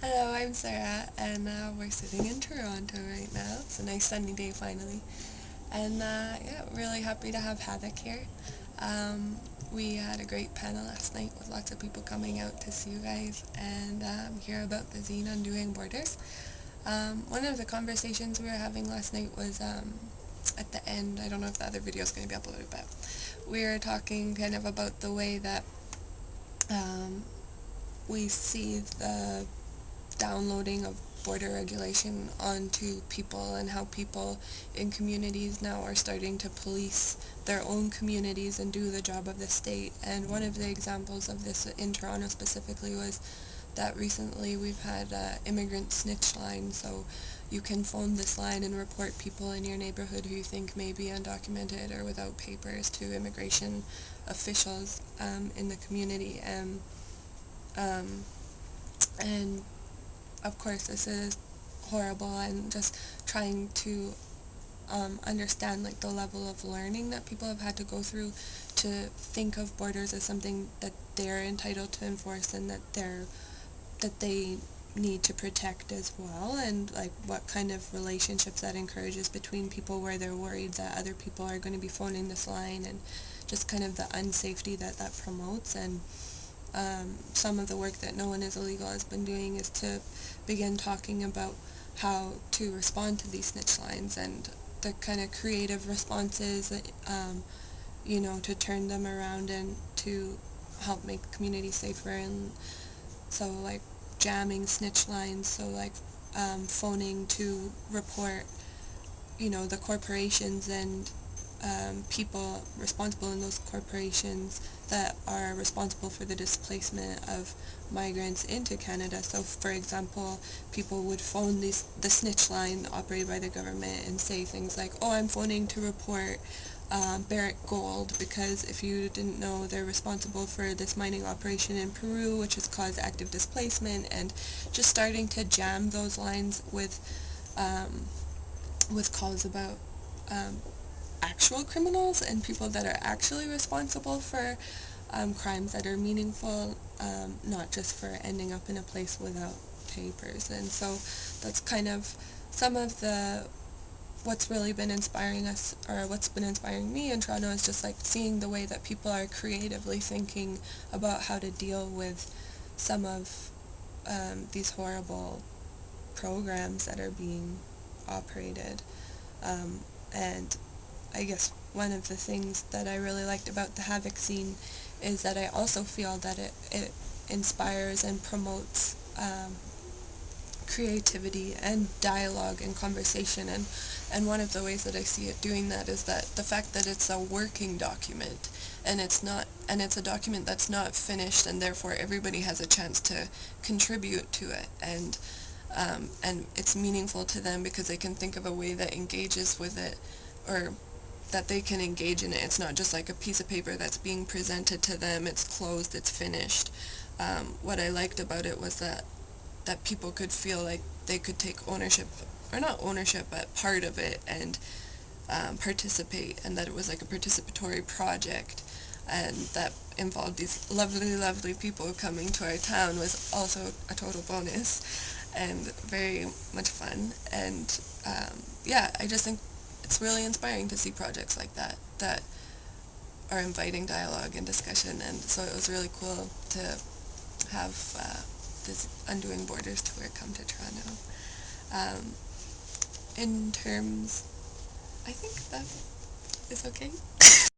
Hello, I'm Sarah, and we're sitting in Toronto right now. It's a nice sunny day finally, and yeah, really happy to have Havoc here. Um, we had a great panel last night with lots of people coming out to see you guys and hear about the zine Undoing Borders. One of the conversations we were having last night was at the end. I don't know if the other video is going to be uploaded, but we were talking kind of about the way that um, we see the downloading of border regulation onto people and how people in communities now are starting to police their own communities and do the job of the state. And one of the examples of this in Toronto specifically was that recently we've had immigrant snitch line. So you can phone this line and report people in your neighborhood who you think may be undocumented or without papers to immigration officials in the community. Um, and of course this is horrible, and just trying to understand like the level of learning that people have had to go through to think of borders as something that they're entitled to enforce and that they need to protect as well, and like what kind of relationships that encourages between people where they're worried that other people are going to be phoning this line, and just kind of the unsafety that that promotes. And some of the work that No One Is Illegal has been doing is to begin talking about how to respond to these snitch lines and the kind of creative responses, to turn them around and to help make the community safer. And so like jamming snitch lines, so like phoning to report, the corporations and people responsible in those corporations that are responsible for the displacement of migrants into Canada. So, for example, people would phone the snitch line operated by the government and say things like, oh, I'm phoning to report Barrick Gold because if you didn't know, they're responsible for this mining operation in Peru, which has caused active displacement, and just starting to jam those lines um, with calls about um, actual criminals and people that are actually responsible for crimes that are meaningful, not just for ending up in a place without papers. And so that's kind of some of the what's really been inspiring us, or what's been inspiring me in Toronto, is just like seeing the way that people are creatively thinking about how to deal with some of these horrible programs that are being operated. And I guess one of the things that I really liked about the Havoc scene is that I also feel that it inspires and promotes creativity and dialogue and conversation. And one of the ways that I see it doing that is that the fact that it's a working document, and it's a document that's not finished, and therefore everybody has a chance to contribute to it, and it's meaningful to them because they can think of a way that engages with it, or that they can engage in it. It's not just like a piece of paper that's being presented to them. It's closed, it's finished. What I liked about it was that people could feel like they could take ownership, or not ownership, but part of it, and participate, and that it was like a participatory project, and that involved these lovely, lovely people coming to our town was also a total bonus and very much fun. And yeah, I just think it's really inspiring to see projects like that are inviting dialogue and discussion. And so it was really cool to have this Undoing Borders tour come to Toronto. Um, in terms, I think that is okay.